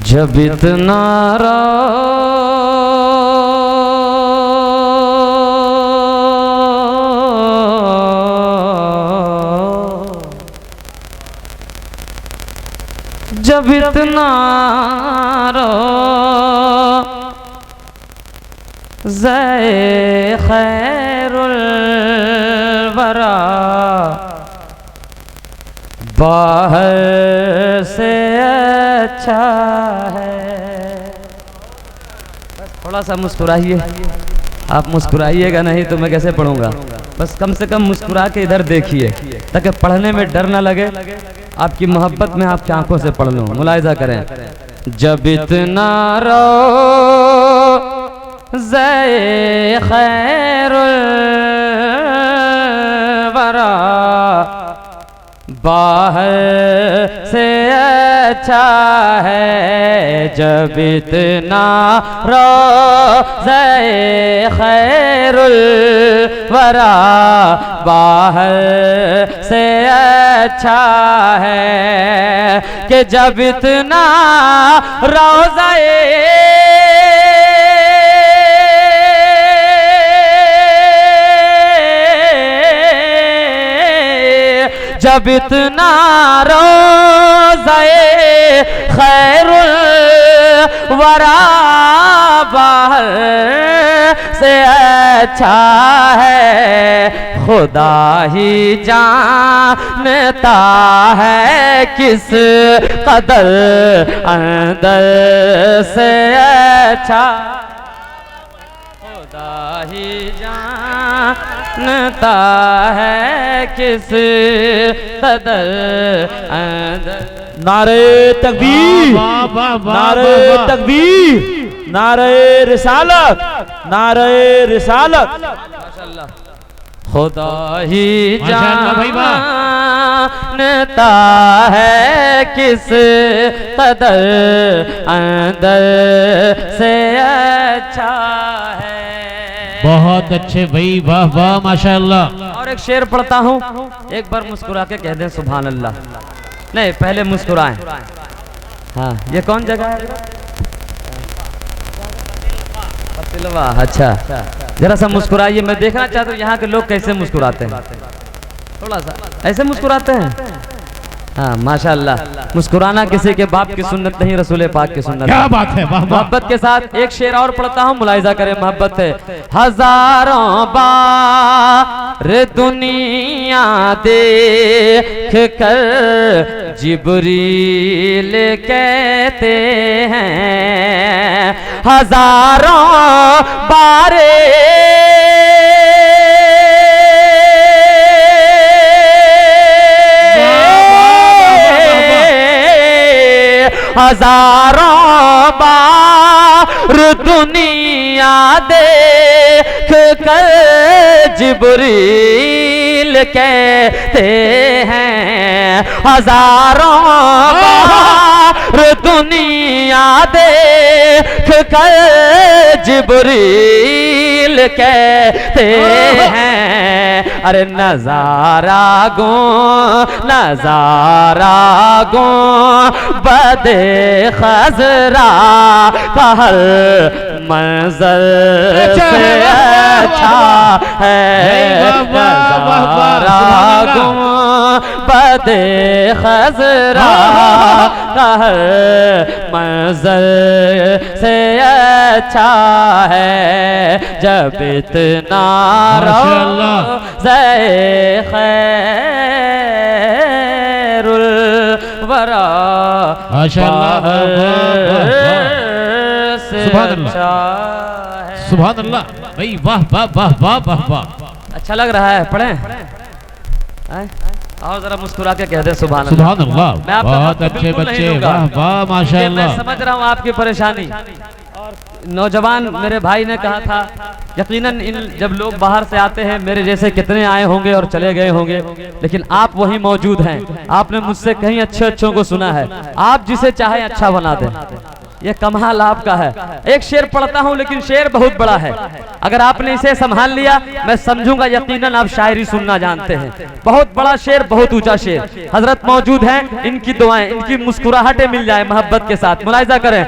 जब इतना जब इतना ज़ै खैरुल वरा बाहर से अच्छा है। बस थोड़ा सा मुस्कुराइए, आप मुस्कुराइएगा नहीं तो मैं कैसे पढ़ूंगा। बस कम से कम मुस्कुरा के इधर देखिए ताकि पढ़ने में डर ना लगे, आपकी मोहब्बत में आपकी आंखों से पढ़ लूँ। मुलाहिजा करें। जब इतना ज़ै खैरुल वरा बाहर से अच्छा है। जब इतना ज़ै खैरुल वरा बाहर से अच्छा है कि जब इतना रोज़ाए जब इतना रोज़ाए खैरुल वरा बाहर से अच्छा है। खुदा ही जानता है किस कदर अंदर से अच्छा। खुदा ही जानता है किस कदर अंदर। नारे तकबीर, नारे तकबीर, नारे रिसालत, नारे रिसालत। माशाअल्लाह। खुदा ही जानता है किस कदर अंदर से अच्छा है। बहुत अच्छे भाई, वाह वाह माशाअल्लाह। और एक शेर पढ़ता हूँ, एक बार मुस्कुरा के कह दें सुभान अल्लाह। नहीं, पहले मुस्कुराएं। हाँ, ये कौन जगह है? पतिलवा। अच्छा, जरा सा मुस्कुराइए, मैं देखना चाहता हूँ यहाँ के लोग कैसे मुस्कुराते हैं। थोड़ा सा ऐसे मुस्कुराते हैं। हाँ माशाअल्लाह। मुस्कुराना किसी के बाप की सुन्नत नहीं, रसूल पाक की सुन्नत। क्या बात है, वाह वाह। मोहब्बत के साथ एक शेर और पढ़ता हूँ, मुलाहिजा करें। मोहब्बत है। हजारों बार दुनिया देख कर जिब्रील कहते हैं, हजारों बार हजारों बार दुनिया देख कर जिब्रील कहते हैं, हजारों बार दुनिया देख कर जिब्रील कहते हैं। अरे नजारा गो नजारा गो बदे खजरा का हर मंजर से अच्छा है। नजारा गो बदे खजरा का हर मंजर से अच्छा है। जब इतना ज़ै खैरुल वरा सुभान अल्लाह, सुभान अल्लाह भाई, वाह वाह वाह वाह वाह वाह। अच्छा लग रहा है, पढ़ें। और जरा मुस्कुरा के कह दे सुभान अल्लाह। सुभान अल्लाह। बहुत अच्छे बच्चे, वाह वाह माशाअल्लाह। मैं समझ रहा हूँ आपकी परेशानी। और नौजवान मेरे भाई ने कहा था, यकीनन इन जब लोग बाहर से आते हैं, मेरे जैसे कितने आए होंगे और चले गए होंगे, लेकिन आप वहीं मौजूद हैं। आपने मुझसे कहीं अच्छे अच्छों को सुना है। आप जिसे चाहे अच्छा बना दें। ये कमाल आपका है। एक शेर पढ़ता हूं लेकिन शेर बहुत बड़ा है, अगर आपने इसे संभाल लिया मैं समझूंगा यकीनन आप शायरी सुनना जानते हैं। बहुत बड़ा शेर, बहुत ऊंचा शेर। हजरत मौजूद हैं, इनकी दुआएं, इनकी मुस्कुराहटें मिल जाए मोहब्बत के साथ। मुलाहिजा करें।